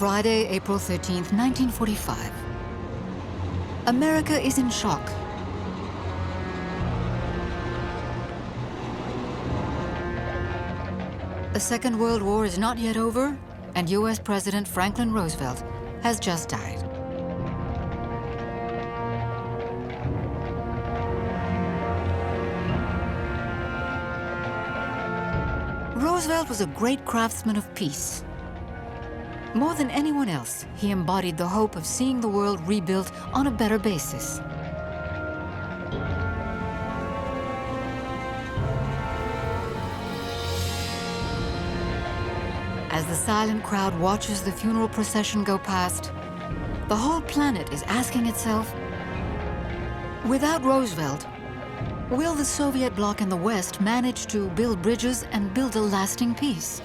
Friday, April 13th, 1945. America is in shock. The Second World War is not yet over, and US President Franklin Roosevelt has just died. Roosevelt was a great craftsman of peace. More than anyone else, he embodied the hope of seeing the world rebuilt on a better basis. As the silent crowd watches the funeral procession go past, the whole planet is asking itself, without Roosevelt, will the Soviet bloc in the West manage to build bridges and build a lasting peace?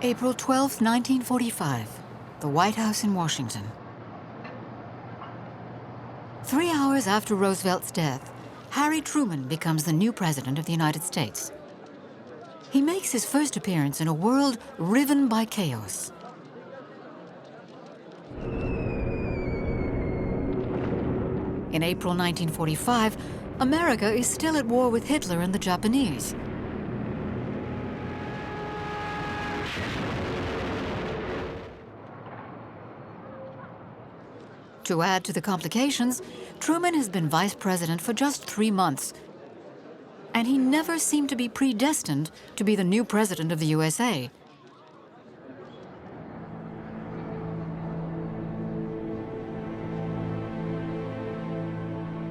April 12, 1945, the White House in Washington. 3 hours after Roosevelt's death, Harry Truman becomes the new president of the United States. He makes his first appearance in a world riven by chaos. In April 1945, America is still at war with Hitler and the Japanese. To add to the complications, Truman has been vice president for just 3 months, and he never seemed to be predestined to be the new president of the USA.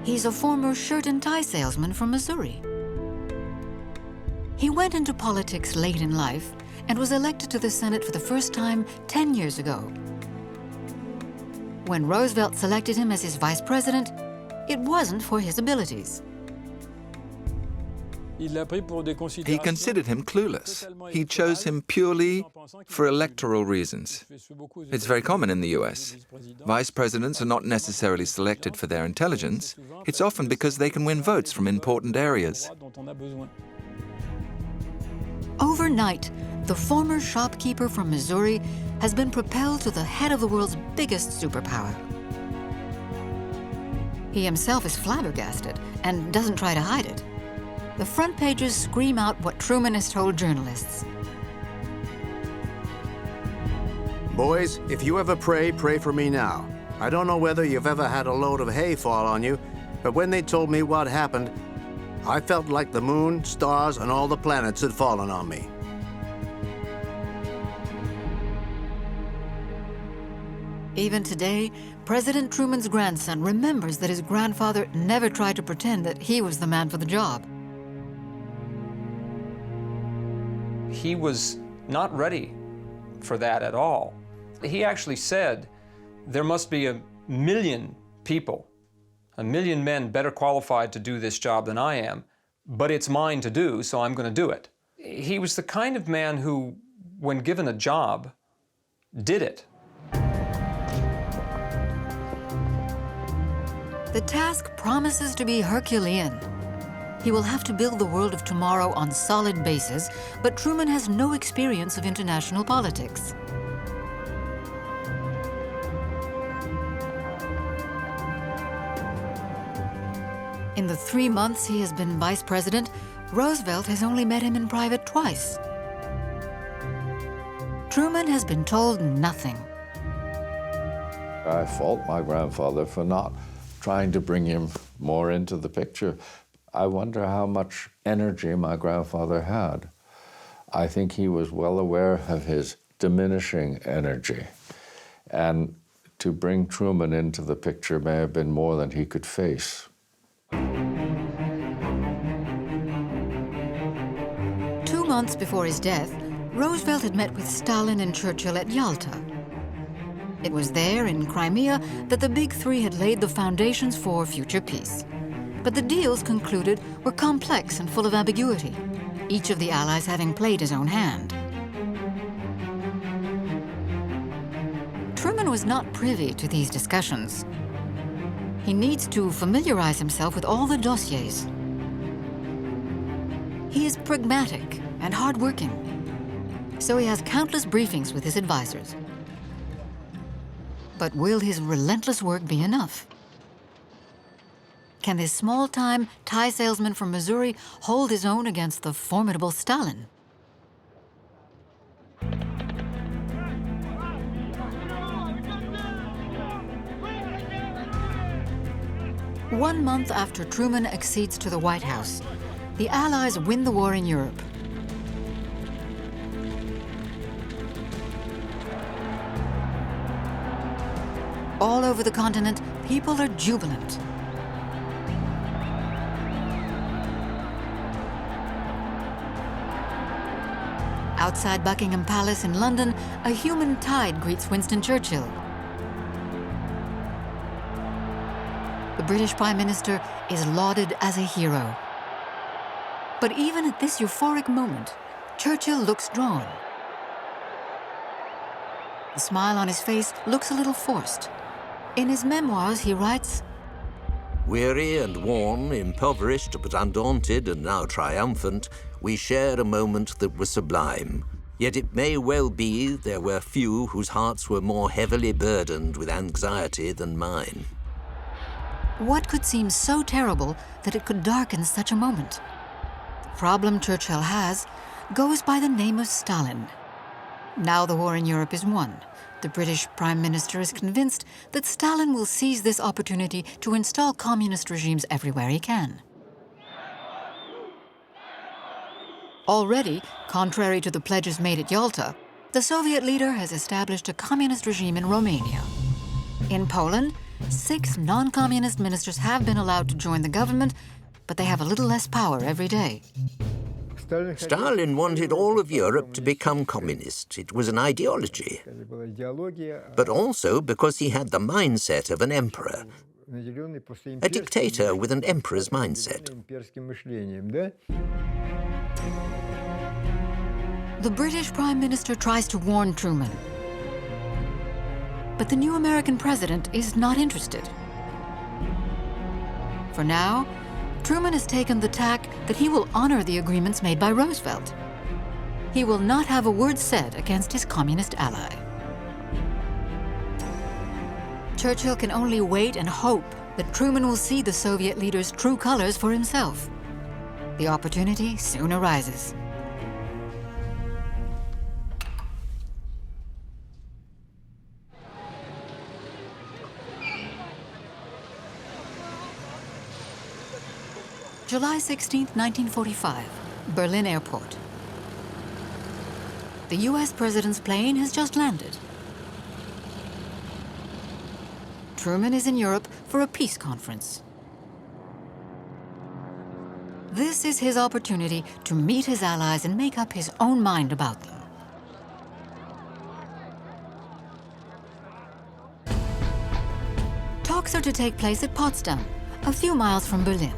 He's a former shirt and tie salesman from Missouri. He went into politics late in life and was elected to the Senate for the first time 10 years ago. When Roosevelt selected him as his vice president, it wasn't for his abilities. He considered him clueless. He chose him purely for electoral reasons. It's very common in the US. Vice presidents are not necessarily selected for their intelligence. It's often because they can win votes from important areas. Overnight, the former shopkeeper from Missouri has been propelled to the head of the world's biggest superpower. He himself is flabbergasted and doesn't try to hide it. The front pages scream out what Truman has told journalists. Boys, if you ever pray, pray for me now. I don't know whether you've ever had a load of hay fall on you, but when they told me what happened, I felt like the moon, stars, and all the planets had fallen on me. Even today, President Truman's grandson remembers that his grandfather never tried to pretend that he was the man for the job. He was not ready for that at all. He actually said, there must be 1 million people, 1 million men better qualified to do this job than I am, but it's mine to do, so I'm going to do it. He was the kind of man who, when given a job, did it. The task promises to be Herculean. He will have to build the world of tomorrow on solid bases, but Truman has no experience of international politics. In the 3 months he has been vice president, Roosevelt has only met him in private twice. Truman has been told nothing. I fault my grandfather for not trying to bring him more into the picture. I wonder how much energy my grandfather had. I think he was well aware of his diminishing energy. And to bring Truman into the picture may have been more than he could face. 2 months before his death, Roosevelt had met with Stalin and Churchill at Yalta. It was there, in Crimea, that the Big Three had laid the foundations for future peace. But the deals concluded were complex and full of ambiguity, each of the allies having played his own hand. Truman was not privy to these discussions. He needs to familiarize himself with all the dossiers. He is pragmatic and hardworking, so he has countless briefings with his advisors. But will his relentless work be enough? Can this small-time tie salesman from Missouri hold his own against the formidable Stalin? One month after Truman accedes to the White House, the Allies win the war in Europe. All over the continent, people are jubilant. Outside Buckingham Palace in London, a human tide greets Winston Churchill. The British Prime Minister is lauded as a hero. But even at this euphoric moment, Churchill looks drawn. The smile on his face looks a little forced. In his memoirs, he writes, "Weary and worn, impoverished but undaunted and now triumphant, we shared a moment that was sublime. Yet it may well be there were few whose hearts were more heavily burdened with anxiety than mine." What could seem so terrible that it could darken such a moment? The problem Churchill has goes by the name of Stalin. Now the war in Europe is won. The British Prime Minister is convinced that Stalin will seize this opportunity to install communist regimes everywhere he can. Already, contrary to the pledges made at Yalta, the Soviet leader has established a communist regime in Romania. In Poland, 6 non-communist ministers have been allowed to join the government, but they have a little less power every day. Stalin wanted all of Europe to become communist. It was an ideology. But also because he had the mindset of an emperor, a dictator with an emperor's mindset. The British Prime Minister tries to warn Truman. But the new American president is not interested. For now, Truman has taken the tack that he will honor the agreements made by Roosevelt. He will not have a word said against his communist ally. Churchill can only wait and hope that Truman will see the Soviet leader's true colors for himself. The opportunity soon arises. July 16, 1945, Berlin Airport. The US president's plane has just landed. Truman is in Europe for a peace conference. This is his opportunity to meet his allies and make up his own mind about them. Talks are to take place at Potsdam, a few miles from Berlin.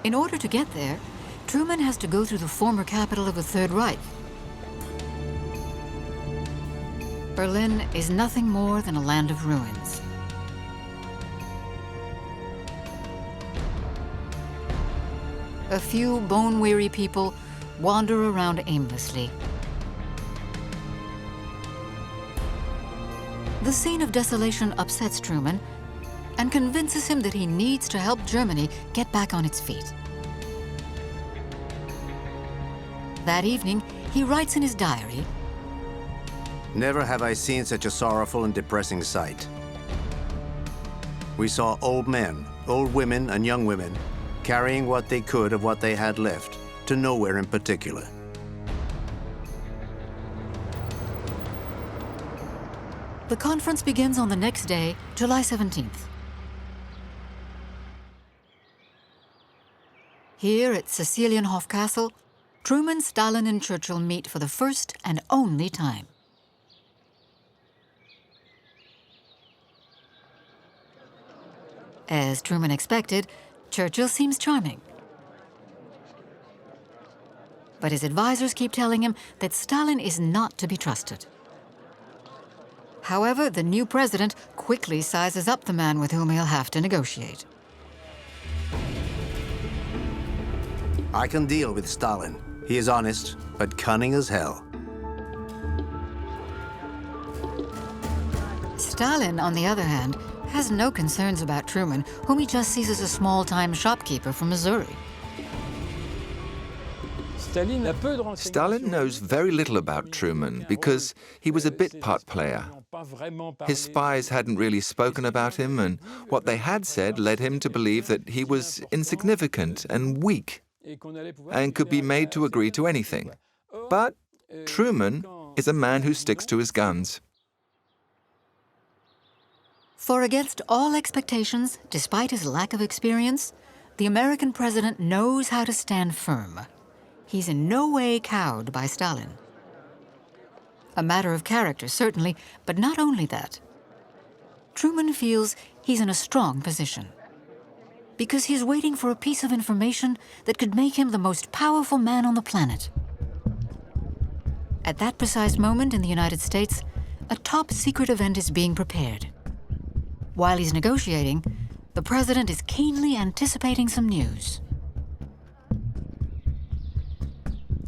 In order to get there, Truman has to go through the former capital of the Third Reich. Berlin is nothing more than a land of ruins. A few bone-weary people wander around aimlessly. The scene of desolation upsets Truman and convinces him that he needs to help Germany get back on its feet. That evening, he writes in his diary, "Never have I seen such a sorrowful and depressing sight. We saw old men, old women, and young women carrying what they could of what they had left, to nowhere in particular. The conference begins on the next day, July 17th. Here at Sicilienhof Castle, Truman, Stalin, and Churchill meet for the first and only time. As Truman expected, Churchill seems charming. But his advisors keep telling him that Stalin is not to be trusted. However, the new president quickly sizes up the man with whom he'll have to negotiate. I can deal with Stalin. He is honest, but cunning as hell. Stalin, on the other hand, has no concerns about Truman, whom he just sees as a small-time shopkeeper from Missouri. Stalin knows very little about Truman because he was a bit part player. His spies hadn't really spoken about him, and what they had said led him to believe that he was insignificant and weak and could be made to agree to anything. But Truman is a man who sticks to his guns. For against all expectations, despite his lack of experience, the American president knows how to stand firm. He's in no way cowed by Stalin. A matter of character, certainly, but not only that. Truman feels he's in a strong position because he's waiting for a piece of information that could make him the most powerful man on the planet. At that precise moment in the United States, a top-secret event is being prepared. While he's negotiating, the president is keenly anticipating some news.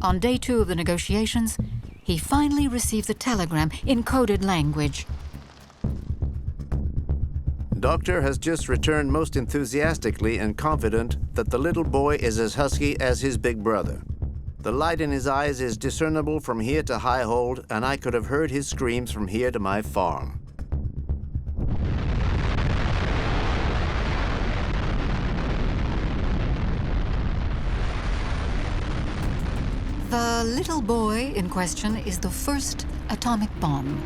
On day 2 of the negotiations, he finally receives a telegram in coded language. Doctor has just returned most enthusiastically and confident that the little boy is as husky as his big brother. The light in his eyes is discernible from here to Highhold, and I could have heard his screams from here to my farm. The little boy in question is the first atomic bomb.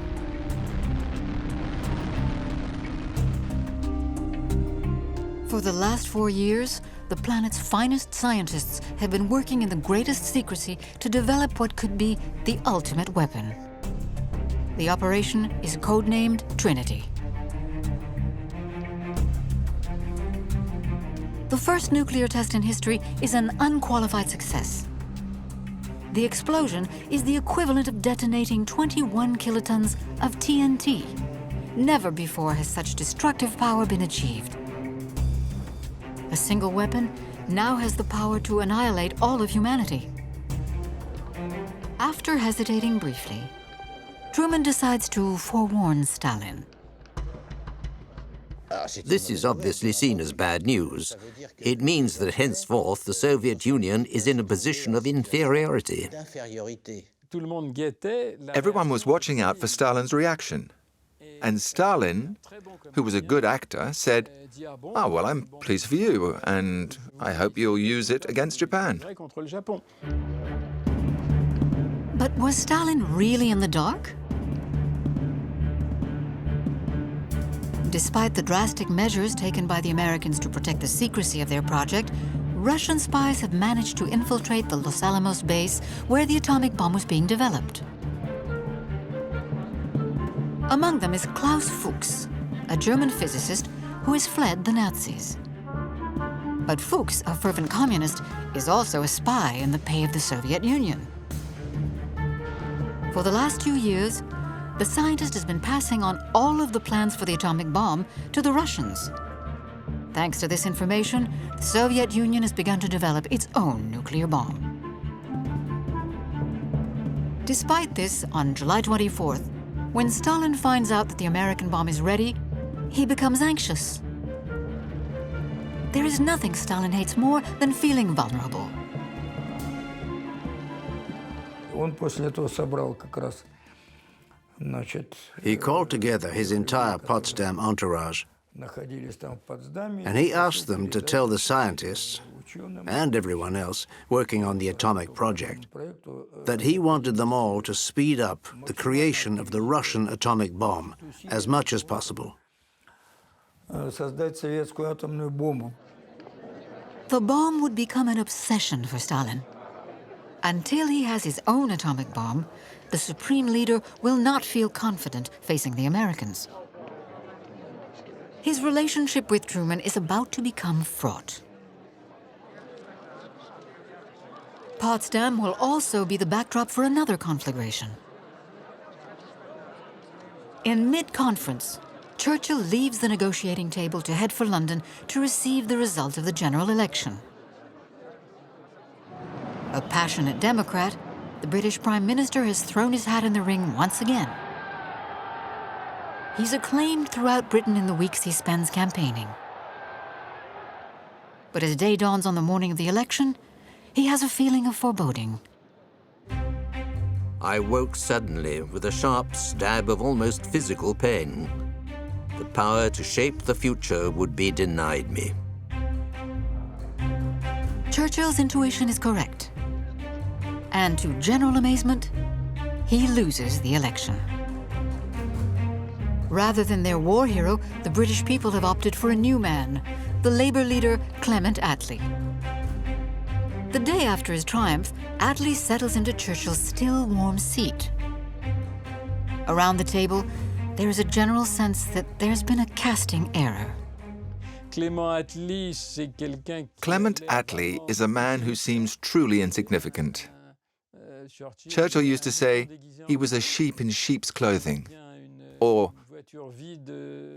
For the last 4 years, the planet's finest scientists have been working in the greatest secrecy to develop what could be the ultimate weapon. The operation is codenamed Trinity. The first nuclear test in history is an unqualified success. The explosion is the equivalent of detonating 21 kilotons of TNT. Never before has such destructive power been achieved. A single weapon now has the power to annihilate all of humanity. After hesitating briefly, Truman decides to forewarn Stalin. This is obviously seen as bad news. It means that henceforth the Soviet Union is in a position of inferiority. Everyone was watching out for Stalin's reaction. And Stalin, who was a good actor, said, "Oh, well, I'm pleased for you, and I hope you'll use it against Japan." But was Stalin really in the dark? Despite the drastic measures taken by the Americans to protect the secrecy of their project, Russian spies have managed to infiltrate the Los Alamos base where the atomic bomb was being developed. Among them is Klaus Fuchs, a German physicist who has fled the Nazis. But Fuchs, a fervent communist, is also a spy in the pay of the Soviet Union. For the last 2 years, the scientist has been passing on all of the plans for the atomic bomb to the Russians. Thanks to this information, the Soviet Union has begun to develop its own nuclear bomb. Despite this, on July 24th, when Stalin finds out that the American bomb is ready, he becomes anxious. There is nothing Stalin hates more than feeling vulnerable. He called together his entire Potsdam entourage, and he asked them to tell the scientists and everyone else working on the atomic project that he wanted them all to speed up the creation of the Russian atomic bomb as much as possible. The bomb would become an obsession for Stalin. Until he has his own atomic bomb, the supreme leader will not feel confident facing the Americans. His relationship with Truman is about to become fraught. Potsdam will also be the backdrop for another conflagration. In mid-conference, Churchill leaves the negotiating table to head for London to receive the result of the general election. A passionate Democrat, the British Prime Minister has thrown his hat in the ring once again. He's acclaimed throughout Britain in the weeks he spends campaigning. But as day dawns on the morning of the election, he has a feeling of foreboding. I woke suddenly with a sharp stab of almost physical pain. The power to shape the future would be denied me. Churchill's intuition is correct. And to general amazement, he loses the election. Rather than their war hero, the British people have opted for a new man, the Labour leader Clement Attlee. The day after his triumph, Attlee settles into Churchill's still warm seat. Around the table, there is a general sense that there's been a casting error. Clement Attlee is a man who seems truly insignificant. Churchill used to say he was a sheep in sheep's clothing, or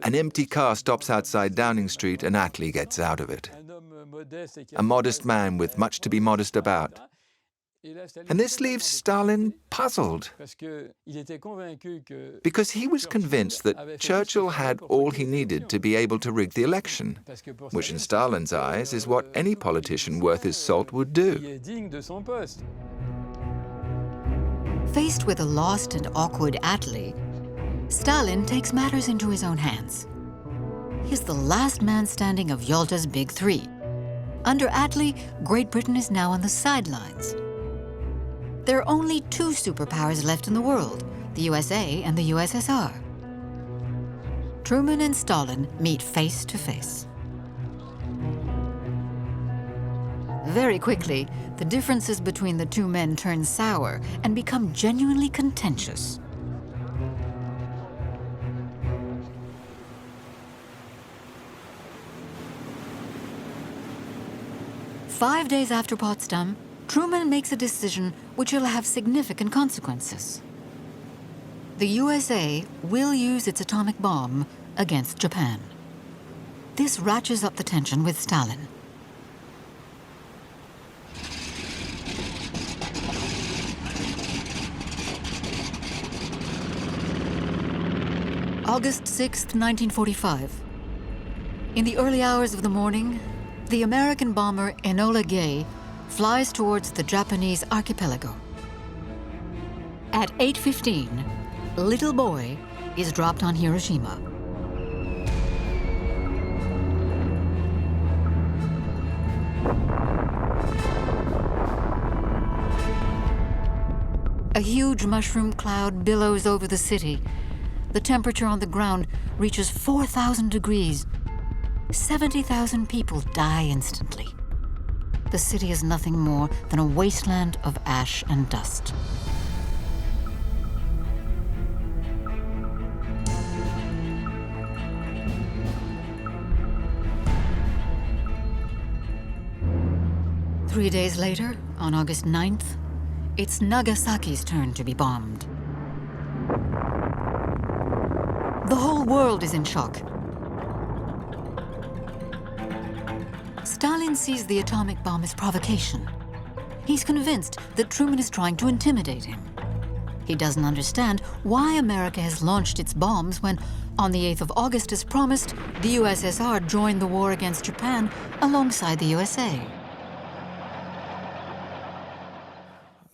an empty car stops outside Downing Street and Attlee gets out of it. A modest man with much to be modest about. And this leaves Stalin puzzled, because he was convinced that Churchill had all he needed to be able to rig the election, which in Stalin's eyes is what any politician worth his salt would do. Faced with a lost and awkward Attlee, Stalin takes matters into his own hands. He's the last man standing of Yalta's Big Three. Under Attlee, Great Britain is now on the sidelines. There are only two superpowers left in the world, the USA and the USSR. Truman and Stalin meet face to face. Very quickly, the differences between the two men turn sour and become genuinely contentious. Five days after Potsdam, Truman makes a decision which will have significant consequences. The USA will use its atomic bomb against Japan. This ratchets up the tension with Stalin. August 6th, 1945. In the early hours of the morning, the American bomber Enola Gay flies towards the Japanese archipelago. At 8:15, Little Boy is dropped on Hiroshima. A huge mushroom cloud billows over the city. The temperature on the ground reaches 4,000 degrees. 70,000 people die instantly. The city is nothing more than a wasteland of ash and dust. Three days later, on August 9th, it's Nagasaki's turn to be bombed. The whole world is in shock. Stalin sees the atomic bomb as provocation. He's convinced that Truman is trying to intimidate him. He doesn't understand why America has launched its bombs when, on the 8th of August as promised, the USSR joined the war against Japan alongside the USA.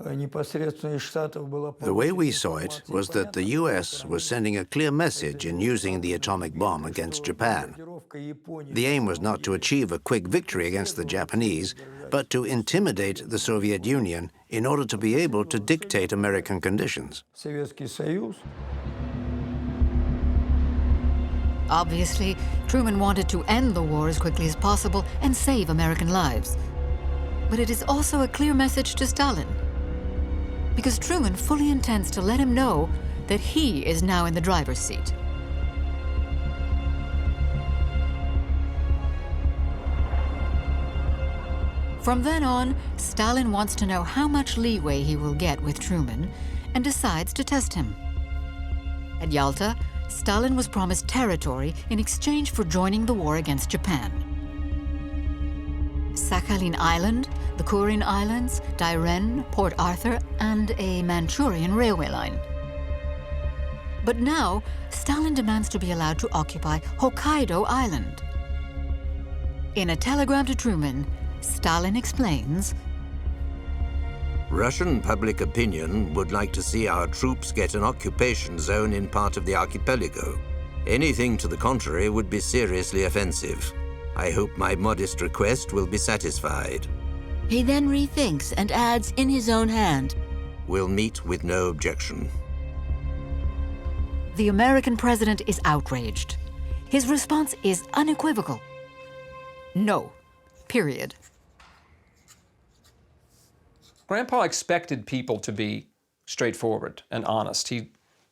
The way we saw it was that the U.S. was sending a clear message in using the atomic bomb against Japan. The aim was not to achieve a quick victory against the Japanese, but to intimidate the Soviet Union in order to be able to dictate American conditions. Obviously, Truman wanted to end the war as quickly as possible and save American lives. But it is also a clear message to Stalin, because Truman fully intends to let him know that he is now in the driver's seat. From then on, Stalin wants to know how much leeway he will get with Truman and decides to test him. At Yalta, Stalin was promised territory in exchange for joining the war against Japan. Sakhalin Island, the Kurin Islands, Dairen, Port Arthur, and a Manchurian railway line. But now, Stalin demands to be allowed to occupy Hokkaido Island. In a telegram to Truman, Stalin explains, Russian public opinion would like to see our troops get an occupation zone in part of the archipelago. Anything to the contrary would be seriously offensive. I hope my modest request will be satisfied. He then rethinks and adds in his own hand, We'll meet with no objection. the American president is outraged. His response is unequivocal. No. Period. Grandpa expected people to be straightforward and honest.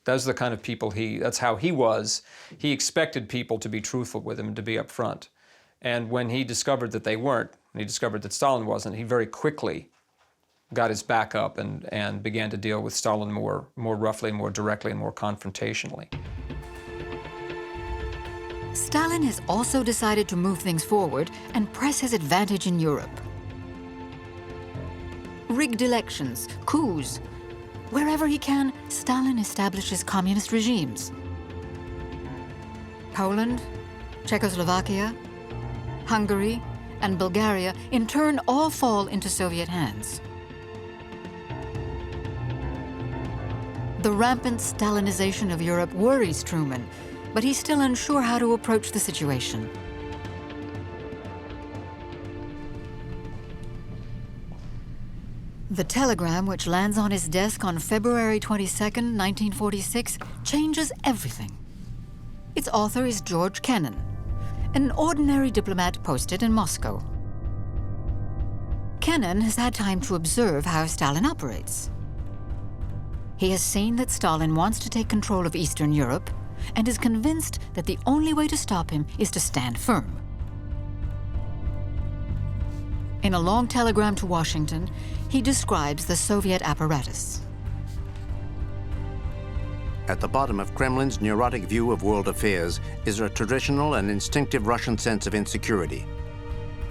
Those are the kind of people that's how he was. He expected people to be truthful with him and to be upfront. And when he discovered that they weren't, and he discovered that Stalin wasn't, he very quickly got his back up and began to deal with Stalin more roughly, more directly, and more confrontationally. Stalin has also decided to move things forward and press his advantage in Europe. Rigged elections, coups. Wherever he can, Stalin establishes communist regimes. Poland, Czechoslovakia, Hungary, and Bulgaria in turn all fall into Soviet hands. The rampant Stalinization of Europe worries Truman, but he's still unsure how to approach the situation. The telegram, which lands on his desk on February 22, 1946, changes everything. Its author is George Kennan, an ordinary diplomat posted in Moscow. Kennan has had time to observe how Stalin operates. He has seen that Stalin wants to take control of Eastern Europe and is convinced that the only way to stop him is to stand firm. In a long telegram to Washington, he describes the Soviet apparatus. At the bottom of Kremlin's neurotic view of world affairs is a traditional and instinctive Russian sense of insecurity.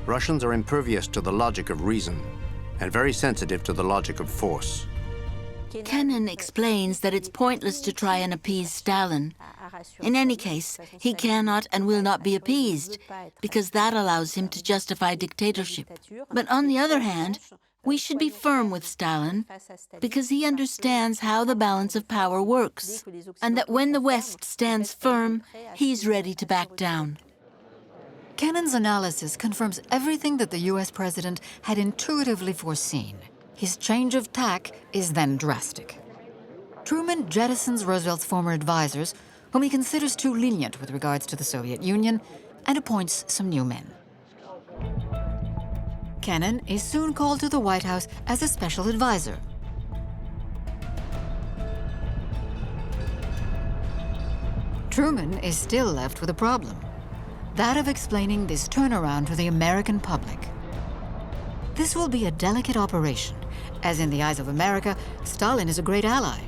Russians are impervious to the logic of reason and very sensitive to the logic of force. Kennan explains that it's pointless to try and appease Stalin. In any case, he cannot and will not be appeased, because that allows him to justify dictatorship. But on the other hand, we should be firm with Stalin, because he understands how the balance of power works, and that when the West stands firm, he's ready to back down. Kennan's analysis confirms everything that the US president had intuitively foreseen. His change of tack is then drastic. Truman jettisons Roosevelt's former advisors, whom he considers too lenient with regards to the Soviet Union, and appoints some new men. Kennan is soon called to the White House as a special advisor. Truman is still left with a problem, that of explaining this turnaround to the American public. This will be a delicate operation, as in the eyes of America, Stalin is a great ally,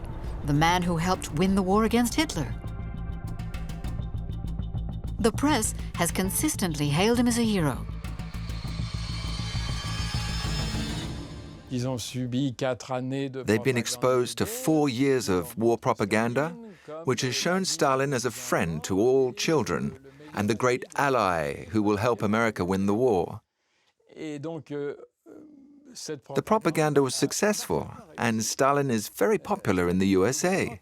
the man who helped win the war against Hitler. The press has consistently hailed him as a hero. They've been exposed to 4 years of war propaganda, which has shown Stalin as a friend to all children and the great ally who will help America win the war. The propaganda was successful, and Stalin is very popular in the USA.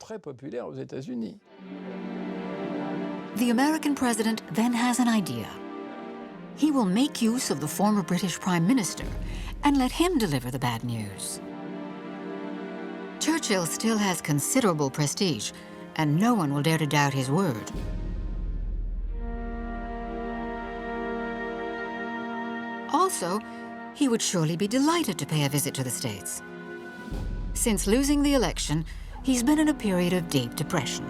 The American president then has an idea. He will make use of the former British Prime Minister and let him deliver the bad news. Churchill still has considerable prestige, and no one will dare to doubt his word. Also, he would surely be delighted to pay a visit to the States. Since losing the election, he's been in a period of deep depression.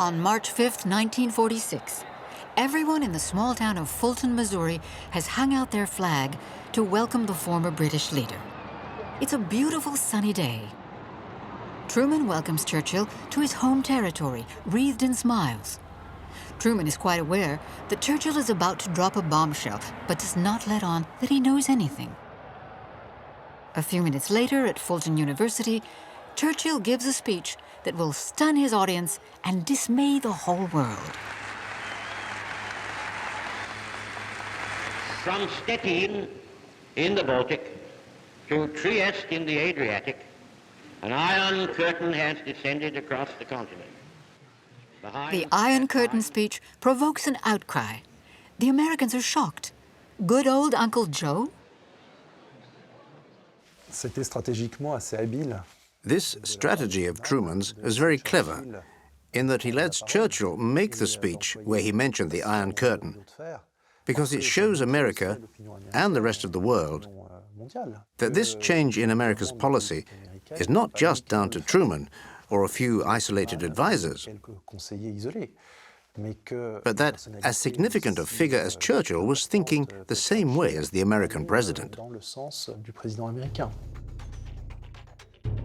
On March 5th, 1946, everyone in the small town of Fulton, Missouri has hung out their flag to welcome the former British leader. It's a beautiful sunny day. Truman welcomes Churchill to his home territory, wreathed in smiles. Truman is quite aware that Churchill is about to drop a bombshell, but does not let on that he knows anything. A few minutes later at Fulton University, Churchill gives a speech that will stun his audience and dismay the whole world. From Stettin in the Baltic to Trieste in the Adriatic, an iron curtain has descended across the continent. The Iron Curtain speech provokes an outcry. The Americans are shocked. Good old Uncle Joe? C'était stratégiquement assez habile. This strategy of Truman's is very clever, in that he lets Churchill make the speech where he mentioned the Iron Curtain, because it shows America and the rest of the world that this change in America's policy is not just down to Truman or a few isolated advisors, but that as significant a figure as Churchill was thinking the same way as the American president.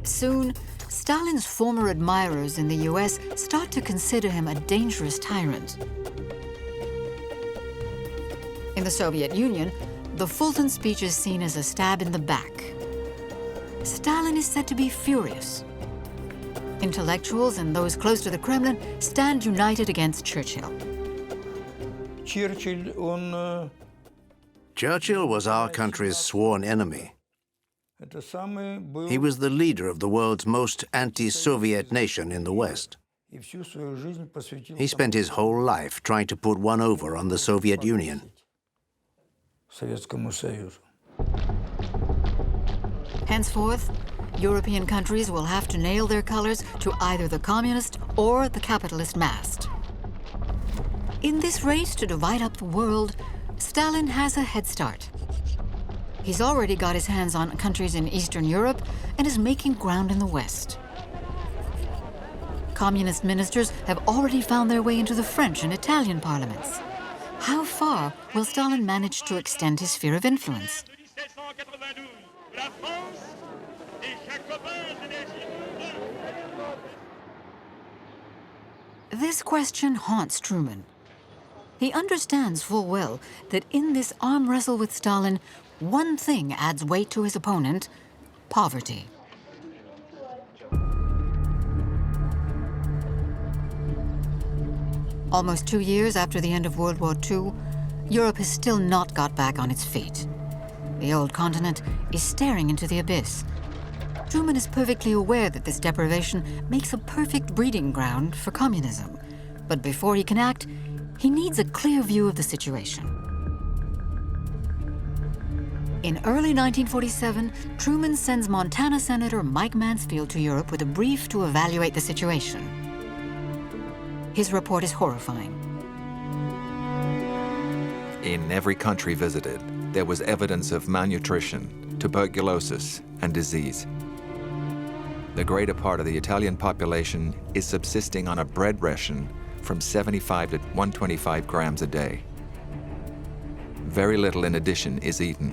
Soon, Stalin's former admirers in the US start to consider him a dangerous tyrant. In the Soviet Union, the Fulton speech is seen as a stab in the back. Stalin is said to be furious. Intellectuals and those close to the Kremlin stand united against Churchill. Churchill was our country's sworn enemy. He was the leader of the world's most anti-Soviet nation in the West. He spent his whole life trying to put one over on the Soviet Union. Henceforth, European countries will have to nail their colors to either the communist or the capitalist mast. In this race to divide up the world, Stalin has a head start. He's already got his hands on countries in Eastern Europe and is making ground in the West. Communist ministers have already found their way into the French and Italian parliaments. How far will Stalin manage to extend his sphere of influence? This question haunts Truman. He understands full well that in this arm wrestle with Stalin, one thing adds weight to his opponent: poverty. Almost 2 years after the end of World War II, Europe has still not got back on its feet. The old continent is staring into the abyss. Truman is perfectly aware that this deprivation makes a perfect breeding ground for communism. But before he can act, he needs a clear view of the situation. In early 1947, Truman sends Montana Senator Mike Mansfield to Europe with a brief to evaluate the situation. His report is horrifying. In every country visited, there was evidence of malnutrition, tuberculosis, and disease. The greater part of the Italian population is subsisting on a bread ration from 75 to 125 grams a day. Very little in addition is eaten.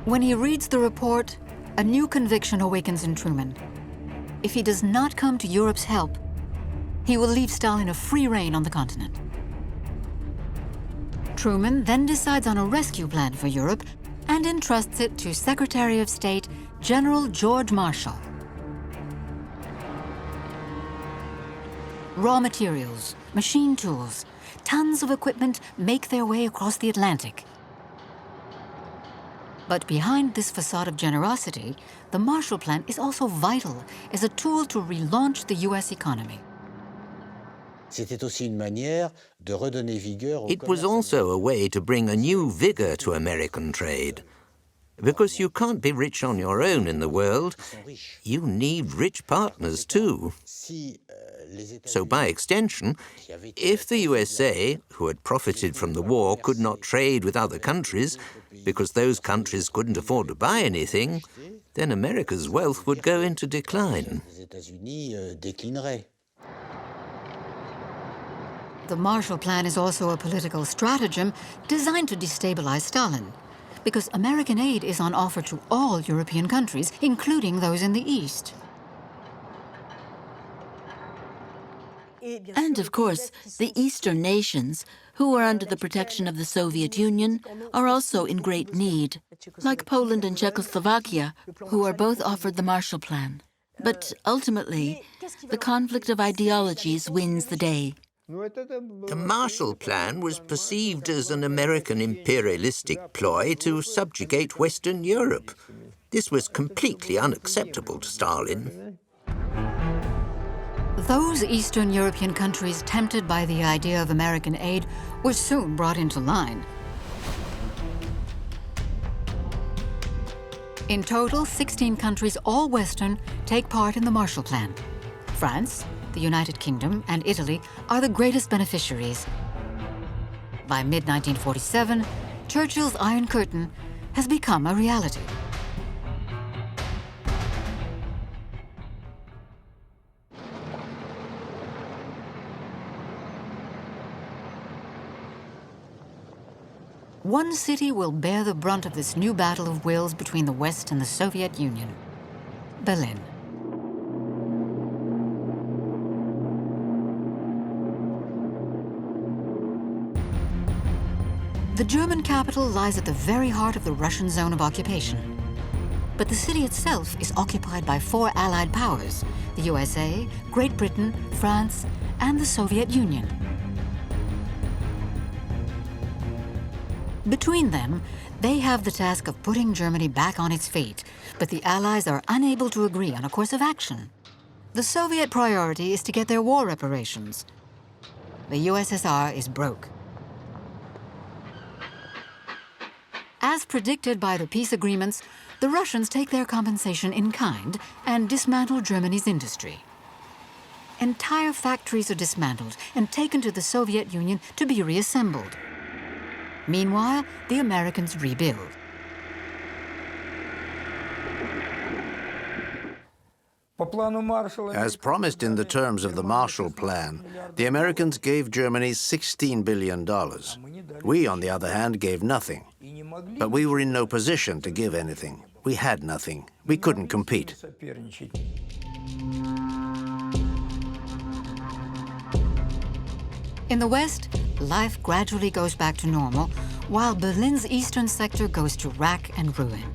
When he reads the report, a new conviction awakens in Truman. If he does not come to Europe's help, he will leave Stalin a free rein on the continent. Truman then decides on a rescue plan for Europe and entrusts it to Secretary of State General George Marshall. Raw materials, machine tools, tons of equipment make their way across the Atlantic. But behind this facade of generosity, the Marshall Plan is also vital as a tool to relaunch the US economy. It was also a way to bring a new vigor to American trade. Because you can't be rich on your own in the world, you need rich partners too. So by extension, if the USA, who had profited from the war, could not trade with other countries because those countries couldn't afford to buy anything, then America's wealth would go into decline. The Marshall Plan is also a political stratagem designed to destabilize Stalin, because American aid is on offer to all European countries, including those in the East. And of course, the Eastern nations, who are under the protection of the Soviet Union, are also in great need, like Poland and Czechoslovakia, who are both offered the Marshall Plan. But ultimately, the conflict of ideologies wins the day. The Marshall Plan was perceived as an American imperialistic ploy to subjugate Western Europe. This was completely unacceptable to Stalin. Those Eastern European countries tempted by the idea of American aid were soon brought into line. In total, 16 countries, all Western, take part in the Marshall Plan. France, the United Kingdom, and Italy are the greatest beneficiaries. By mid-1947, Churchill's Iron Curtain has become a reality. One city will bear the brunt of this new battle of wills between the West and the Soviet Union: Berlin. The German capital lies at the very heart of the Russian zone of occupation. But the city itself is occupied by 4 Allied powers: the USA, Great Britain, France, and the Soviet Union. Between them, they have the task of putting Germany back on its feet, but the Allies are unable to agree on a course of action. The Soviet priority is to get their war reparations. The USSR is broke. As predicted by the peace agreements, the Russians take their compensation in kind and dismantle Germany's industry. Entire factories are dismantled and taken to the Soviet Union to be reassembled. Meanwhile, the Americans rebuild. As promised in the terms of the Marshall Plan, the Americans gave Germany $16 billion. We, on the other hand, gave nothing. But we were in no position to give anything. We had nothing. We couldn't compete. In the West, life gradually goes back to normal, while Berlin's eastern sector goes to rack and ruin.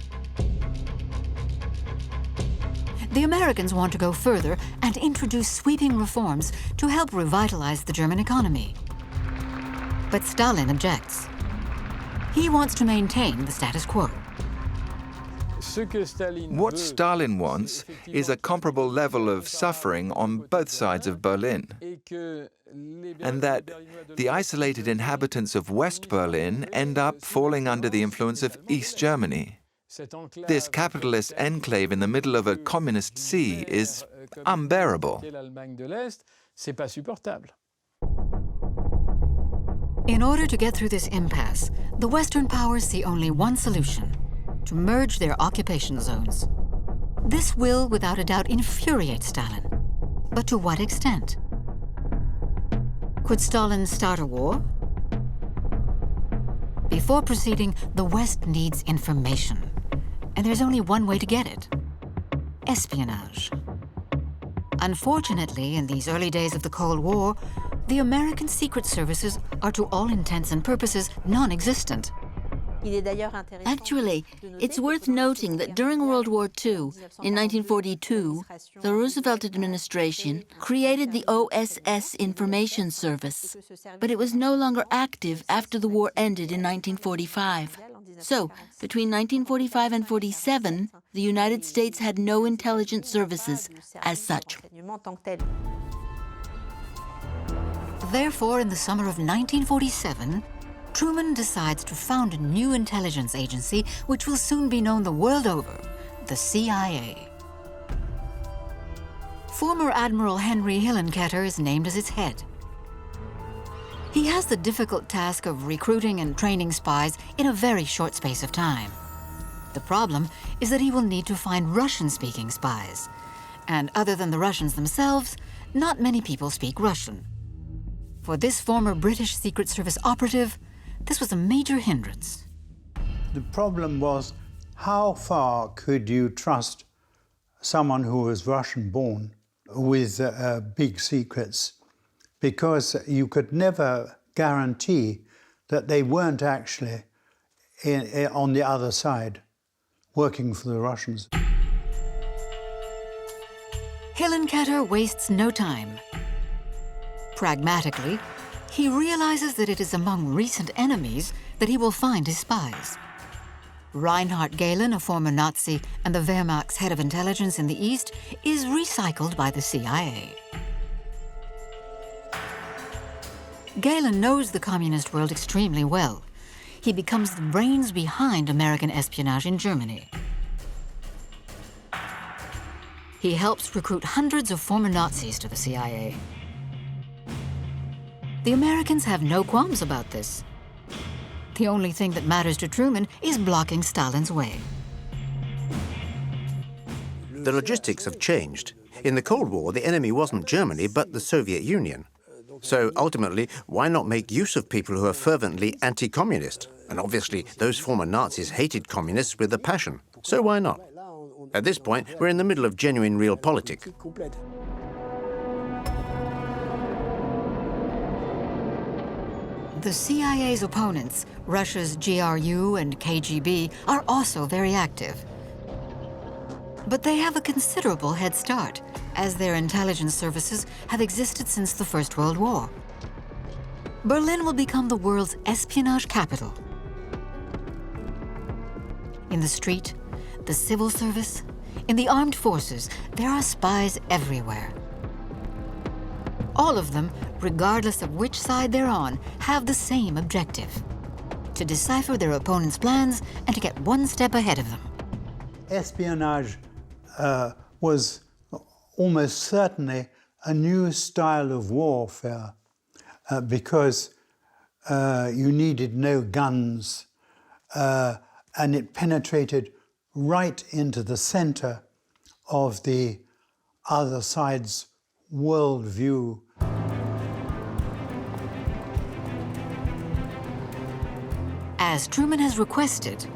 The Americans want to go further and introduce sweeping reforms to help revitalize the German economy. But Stalin objects. He wants to maintain the status quo. What Stalin wants is a comparable level of suffering on both sides of Berlin, and that the isolated inhabitants of West Berlin end up falling under the influence of East Germany. This capitalist enclave in the middle of a communist sea is unbearable. In order to get through this impasse, the Western powers see only one solution: to merge their occupation zones. This will, without a doubt, infuriate Stalin. But to what extent? Could Stalin start a war? Before proceeding, the West needs information. And there's only one way to get it: espionage. Unfortunately, in these early days of the Cold War, the American secret services are to all intents and purposes non-existent. Actually, it's worth noting that during World War II, in 1942, the Roosevelt administration created the OSS Information Service, but it was no longer active after the war ended in 1945. So, between 1945 and 47, the United States had no intelligence services as such. Therefore, in the summer of 1947, Truman decides to found a new intelligence agency which will soon be known the world over: the CIA. Former Admiral Henry Hillenkoetter is named as its head. He has the difficult task of recruiting and training spies in a very short space of time. The problem is that he will need to find Russian-speaking spies. And other than the Russians themselves, not many people speak Russian. For this former British Secret Service operative, this was a major hindrance. The problem was, how far could you trust someone who was Russian-born with big secrets? Because you could never guarantee that they weren't actually on the other side, working for the Russians. Hillenkoetter wastes no time. Pragmatically, he realizes that it is among recent enemies that he will find his spies. Reinhard Gehlen, a former Nazi and the Wehrmacht's head of intelligence in the East, is recycled by the CIA. Gehlen knows the communist world extremely well. He becomes the brains behind American espionage in Germany. He helps recruit hundreds of former Nazis to the CIA. The Americans have no qualms about this. The only thing that matters to Truman is blocking Stalin's way. The logistics have changed. In the Cold War, the enemy wasn't Germany, but the Soviet Union. So ultimately, why not make use of people who are fervently anti-communist? And obviously, those former Nazis hated communists with a passion. So why not? At this point, we're in the middle of genuine realpolitik. The CIA's opponents, Russia's GRU and KGB, are also very active. But they have a considerable head start, as their intelligence services have existed since the First World War. Berlin will become the world's espionage capital. In the street, the civil service, in the armed forces, there are spies everywhere. All of them, regardless of which side they're on, have the same objective: to decipher their opponent's plans and to get one step ahead of them. Espionage was almost certainly a new style of warfare because you needed no guns, and it penetrated right into the center of the other side's worldview. As Truman has requested,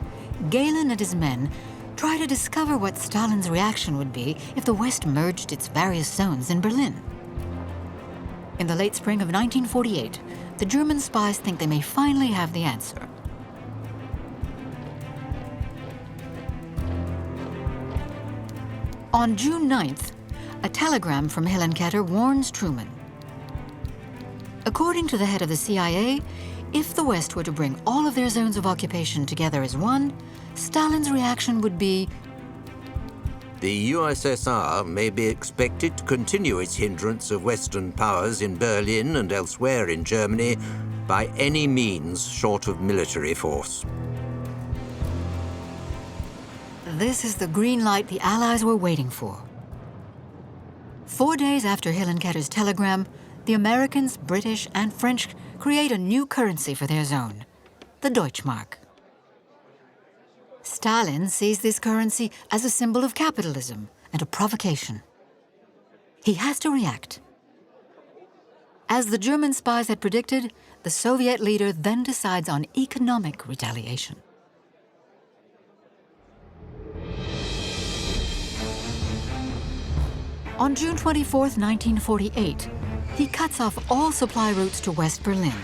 Gehlen and his men try to discover what Stalin's reaction would be if the West merged its various zones in Berlin. In the late spring of 1948, the German spies think they may finally have the answer. On June 9th, a telegram from Hillenkoetter warns Truman. According to the head of the CIA, if the West were to bring all of their zones of occupation together as one, Stalin's reaction would be, the USSR may be expected to continue its hindrance of Western powers in Berlin and elsewhere in Germany by any means short of military force. This is the green light the Allies were waiting for. 4 days after Hillenkoetter's telegram, the Americans, British, and French create a new currency for their zone, the Deutschmark. Stalin sees this currency as a symbol of capitalism and a provocation. He has to react. As the German spies had predicted, the Soviet leader then decides on economic retaliation. On June 24, 1948, he cuts off all supply routes to West Berlin.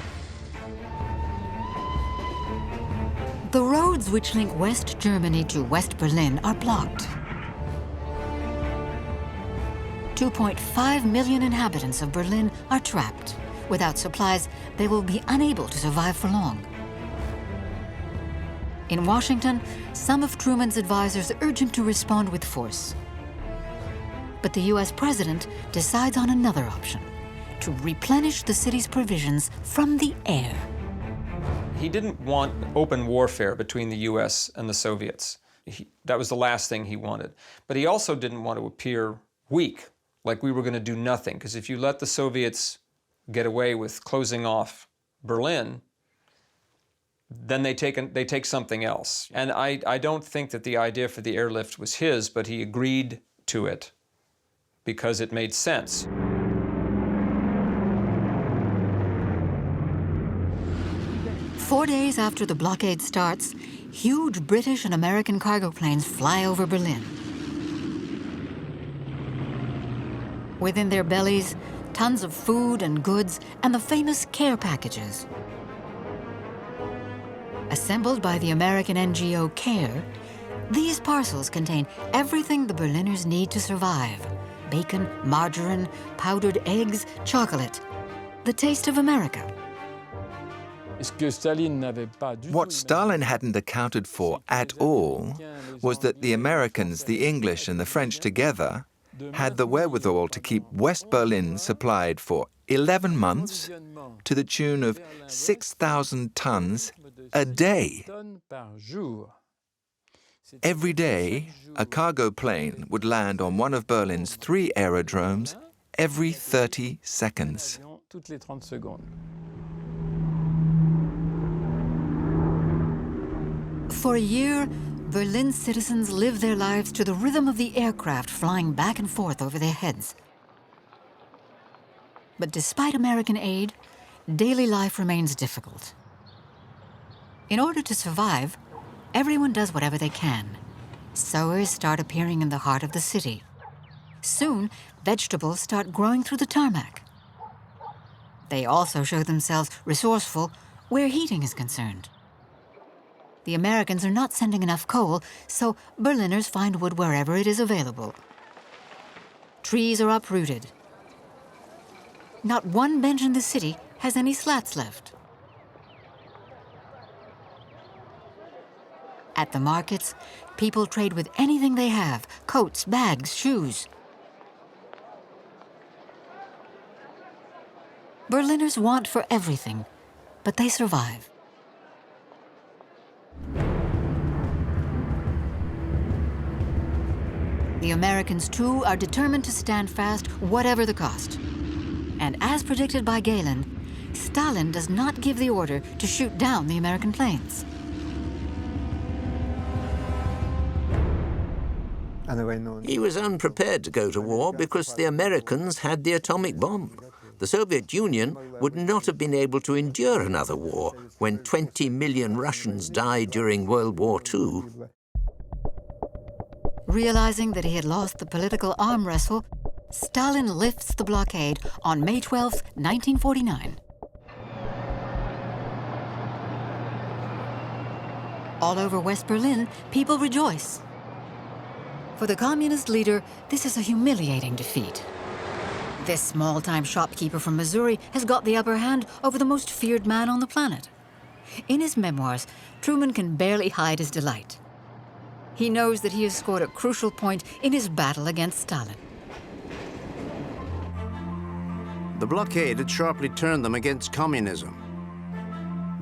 The roads which link West Germany to West Berlin are blocked. 2.5 million inhabitants of Berlin are trapped. Without supplies, they will be unable to survive for long. In Washington, some of Truman's advisors urge him to respond with force. But the US president decides on another option: to replenish the city's provisions from the air. He didn't want open warfare between the US and the Soviets. That was the last thing he wanted. But he also didn't want to appear weak, like we were going to do nothing, because if you let the Soviets get away with closing off Berlin, then they take something else. And I don't think that the idea for the airlift was his, but he agreed to it because it made sense. 4 days after the blockade starts, huge British and American cargo planes fly over Berlin. Within their bellies, tons of food and goods and the famous care packages. Assembled by the American NGO CARE, these parcels contain everything the Berliners need to survive: bacon, margarine, powdered eggs, chocolate. The taste of America. What Stalin hadn't accounted for at all was that the Americans, the English, and the French together had the wherewithal to keep West Berlin supplied for 11 months to the tune of 6,000 tons a day. Every day, a cargo plane would land on one of Berlin's 3 aerodromes every 30 seconds. For a year, Berlin's citizens lived their lives to the rhythm of the aircraft flying back and forth over their heads. But despite American aid, daily life remains difficult. In order to survive, everyone does whatever they can. Sowers start appearing in the heart of the city. Soon, vegetables start growing through the tarmac. They also show themselves resourceful where heating is concerned. The Americans are not sending enough coal, so Berliners find wood wherever it is available. Trees are uprooted. Not one bench in the city has any slats left. At the markets, people trade with anything they have: coats, bags, shoes. Berliners want for everything, but they survive. The Americans, too, are determined to stand fast, whatever the cost. And as predicted by Galen, Stalin does not give the order to shoot down the American planes. He was unprepared to go to war because the Americans had the atomic bomb. The Soviet Union would not have been able to endure another war when 20 million Russians died during World War II. Realizing that he had lost the political arm wrestle, Stalin lifts the blockade on May 12, 1949. All over West Berlin, people rejoice. For the communist leader, this is a humiliating defeat. This small-time shopkeeper from Missouri has got the upper hand over the most feared man on the planet. In his memoirs, Truman can barely hide his delight. He knows that he has scored a crucial point in his battle against Stalin. The blockade had sharply turned them against communism.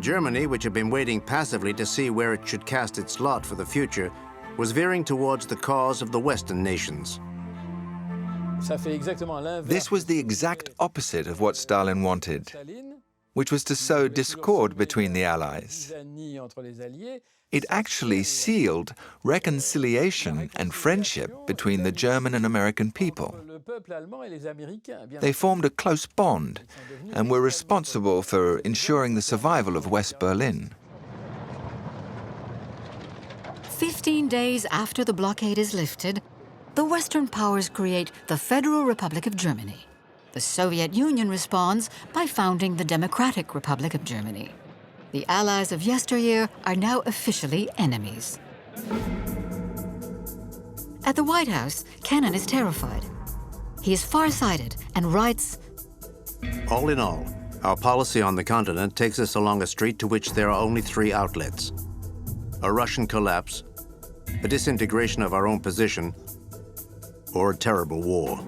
Germany, which had been waiting passively to see where it should cast its lot for the future, was veering towards the cause of the Western nations. This was the exact opposite of what Stalin wanted, which was to sow discord between the Allies. It actually sealed reconciliation and friendship between the German and American people. They formed a close bond and were responsible for ensuring the survival of West Berlin. 15 days after the blockade is lifted, the Western powers create the Federal Republic of Germany. The Soviet Union responds by founding the Democratic Republic of Germany. The allies of yesteryear are now officially enemies. At the White House, Kennan is terrified. He is farsighted and writes, All in all, our policy on the continent takes us along a street to which there are only 3 outlets: a Russian collapse, a disintegration of our own position, or a terrible war.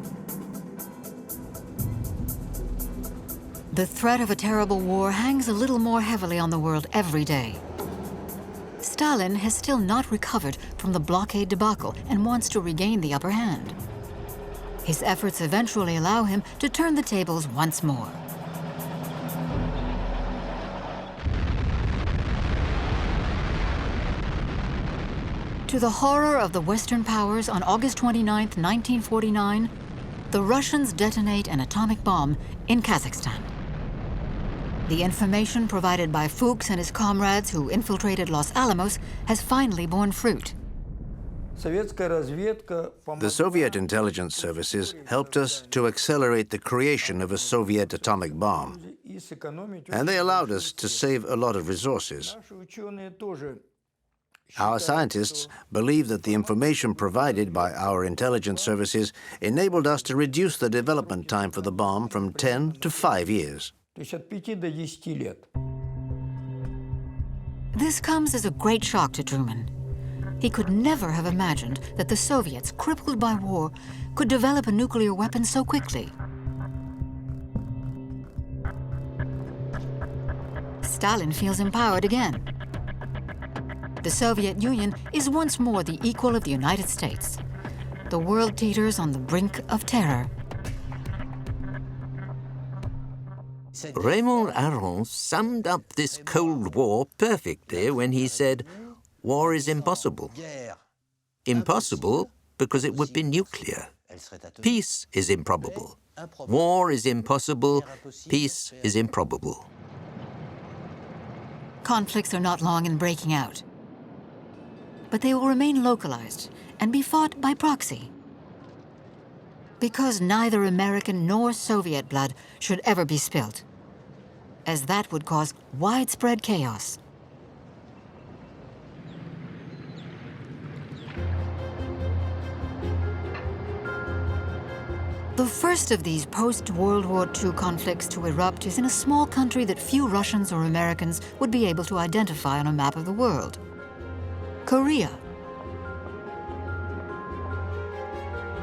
The threat of a terrible war hangs a little more heavily on the world every day. Stalin has still not recovered from the blockade debacle and wants to regain the upper hand. His efforts eventually allow him to turn the tables once more. To the horror of the Western powers, on August 29, 1949, the Russians detonate an atomic bomb in Kazakhstan. The information provided by Fuchs and his comrades who infiltrated Los Alamos has finally borne fruit. The Soviet intelligence services helped us to accelerate the creation of a Soviet atomic bomb, and they allowed us to save a lot of resources. Our scientists believe that the information provided by our intelligence services enabled us to reduce the development time for the bomb from 10 to 5 years. This comes as a great shock to Truman. He could never have imagined that the Soviets, crippled by war, could develop a nuclear weapon so quickly. Stalin feels empowered again. The Soviet Union is once more the equal of the United States. The world teeters on the brink of terror. Raymond Aron summed up this Cold War perfectly when he said, "War is impossible." Impossible because it would be nuclear. Peace is improbable. War is impossible. Peace is improbable. Conflicts are not long in breaking out. But they will remain localized and be fought by proxy. Because neither American nor Soviet blood should ever be spilt, as that would cause widespread chaos. The first of these post-World War II conflicts to erupt is in a small country that few Russians or Americans would be able to identify on a map of the world: Korea.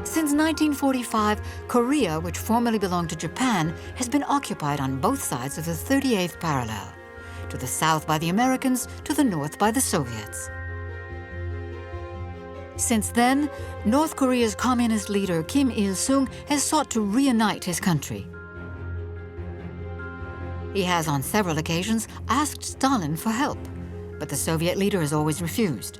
Since 1945, Korea, which formerly belonged to Japan, has been occupied on both sides of the 38th parallel, to the south by the Americans, to the north by the Soviets. Since then, North Korea's communist leader Kim Il-sung has sought to reunite his country. He has on several occasions asked Stalin for help, but the Soviet leader has always refused.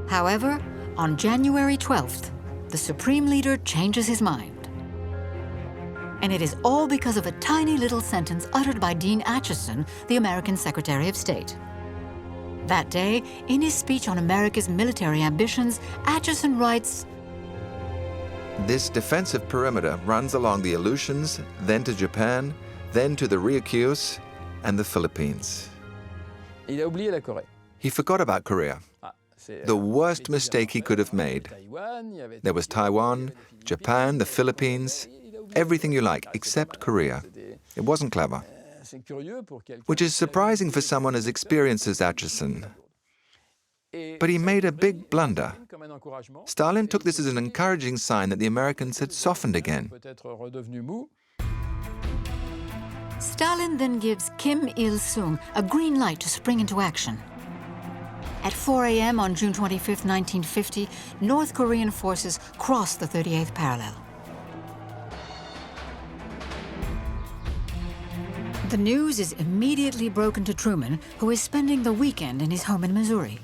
However, on January 12th, the Supreme Leader changes his mind. And it is all because of a tiny little sentence uttered by Dean Acheson, the American Secretary of State. That day, in his speech on America's military ambitions, Acheson writes, "This defensive perimeter runs along the Aleutians, then to Japan, then to the Ryukyus and the Philippines." He forgot about Korea. The worst mistake he could have made. There was Taiwan, Japan, the Philippines, everything you like, except Korea. It wasn't clever. Which is surprising for someone as experienced as Acheson. But he made a big blunder. Stalin took this as an encouraging sign that the Americans had softened again. Stalin then gives Kim Il-sung a green light to spring into action. At 4 a.m. on June 25, 1950, North Korean forces crossed the 38th parallel. The news is immediately broken to Truman, who is spending the weekend in his home in Missouri.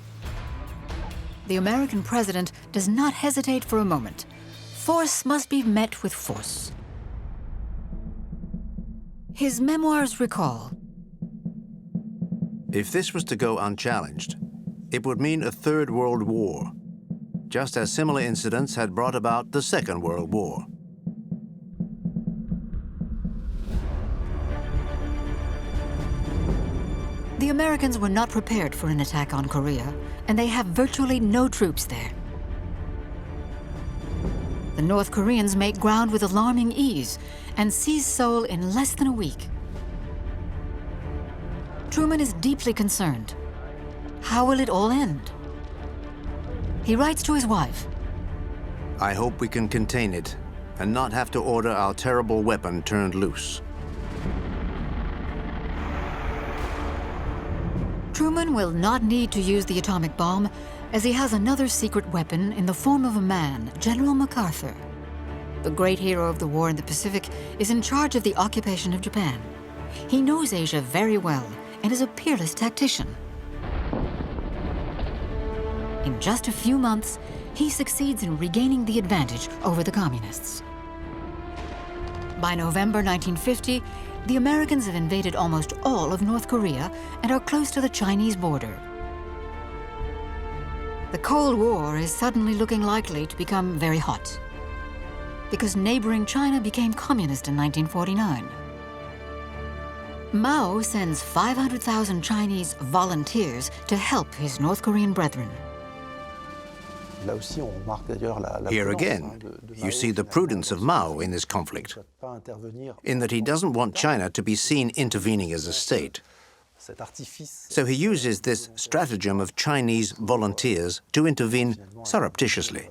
The American president does not hesitate for a moment. Force must be met with force. His memoirs recall, If this was to go unchallenged, it would mean a third world war, just as similar incidents had brought about the Second World War. the Americans were not prepared for an attack on Korea, and they have virtually no troops there. The North Koreans make ground with alarming ease and seize Seoul in less than a week. Truman is deeply concerned. How will it all end? He writes to his wife, I hope we can contain it and not have to order our terrible weapon turned loose. Truman will not need to use the atomic bomb, as he has another secret weapon in the form of a man, General MacArthur. The great hero of the war in the Pacific is in charge of the occupation of Japan. He knows Asia very well and is a peerless tactician. In just a few months, he succeeds in regaining the advantage over the communists. By November 1950, the Americans have invaded almost all of North Korea and are close to the Chinese border. The Cold War is suddenly looking likely to become very hot, because neighboring China became communist in 1949. Mao sends 500,000 Chinese volunteers to help his North Korean brethren. Here again, you see the prudence of Mao in this conflict, in that he doesn't want China to be seen intervening as a state. So he uses this stratagem of Chinese volunteers to intervene surreptitiously.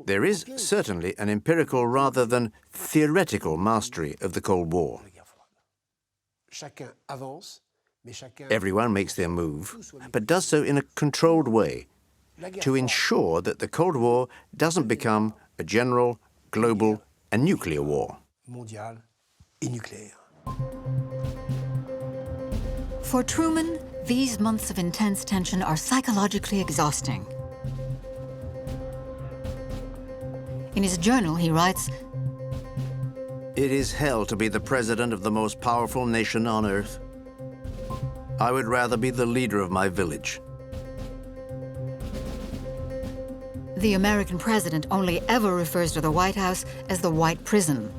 There is certainly an empirical rather than theoretical mastery of the Cold War. Everyone makes their move, but does so in a controlled way to ensure that the Cold War doesn't become a general, global, and nuclear war. For Truman, these months of intense tension are psychologically exhausting. In his journal, he writes, "It is hell to be the president of the most powerful nation on earth. I would rather be the leader of my village." The American president only ever refers to the White House as the White Prison.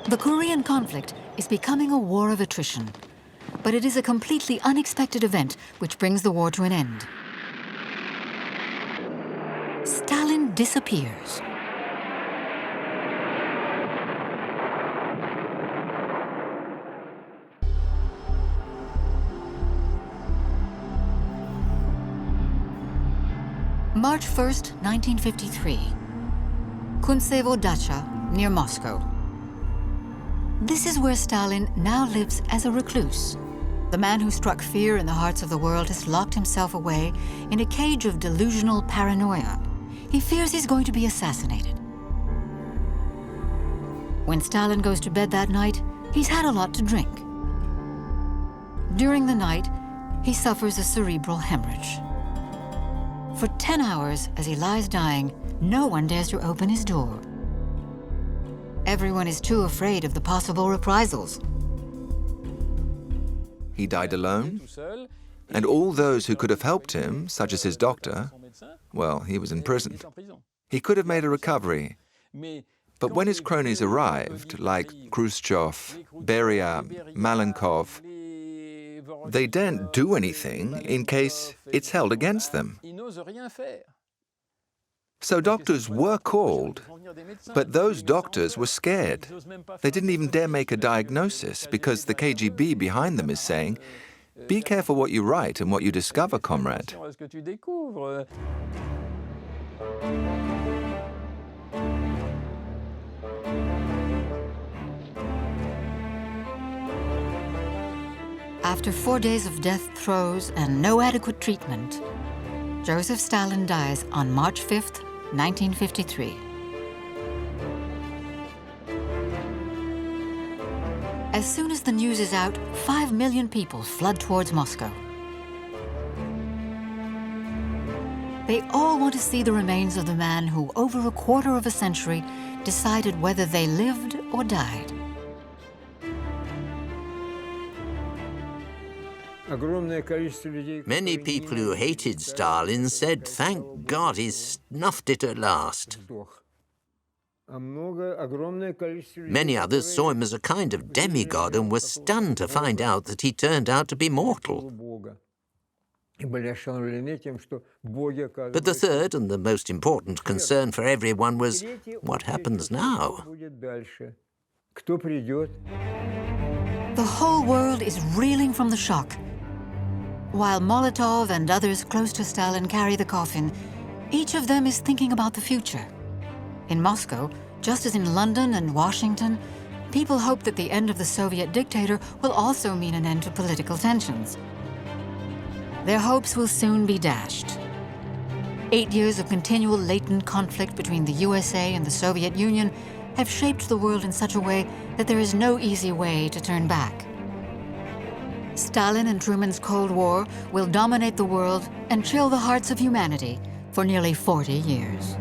The Korean conflict is becoming a war of attrition, but it is a completely unexpected event which brings the war to an end. Stalin disappears. March 1st, 1953. Kuntsevo Dacha, near Moscow. This is where Stalin now lives as a recluse. The man who struck fear in the hearts of the world has locked himself away in a cage of delusional paranoia. He fears he's going to be assassinated. When Stalin goes to bed that night, he's had a lot to drink. During the night, he suffers a cerebral hemorrhage. For 10 hours, as he lies dying, no one dares to open his door. Everyone is too afraid of the possible reprisals. He died alone, and all those who could have helped him, such as his doctor, well, he was in prison. He could have made a recovery. But when his cronies arrived, like Khrushchev, Beria, Malenkov, they daren't do anything in case it's held against them. So doctors were called, but those doctors were scared. They didn't even dare make a diagnosis because the KGB behind them is saying, "Be careful what you write and what you discover, comrade." After 4 days of death throes and no adequate treatment, Joseph Stalin dies on March 5th, 1953. As soon as the news is out, 5 million people flood towards Moscow. They all want to see the remains of the man who, over a quarter of a century, decided whether they lived or died. Many people who hated Stalin said, "Thank God he's snuffed it at last." Many others saw him as a kind of demigod and were stunned to find out that he turned out to be mortal. But the third and the most important concern for everyone was, what happens now? The whole world is reeling from the shock. While Molotov and others close to Stalin carry the coffin, each of them is thinking about the future. In Moscow, just as in London and Washington, people hope that the end of the Soviet dictator will also mean an end to political tensions. Their hopes will soon be dashed. 8 years of continual latent conflict between the USA and the Soviet Union have shaped the world in such a way that there is no easy way to turn back. Stalin and Truman's Cold War will dominate the world and chill the hearts of humanity for nearly 40 years.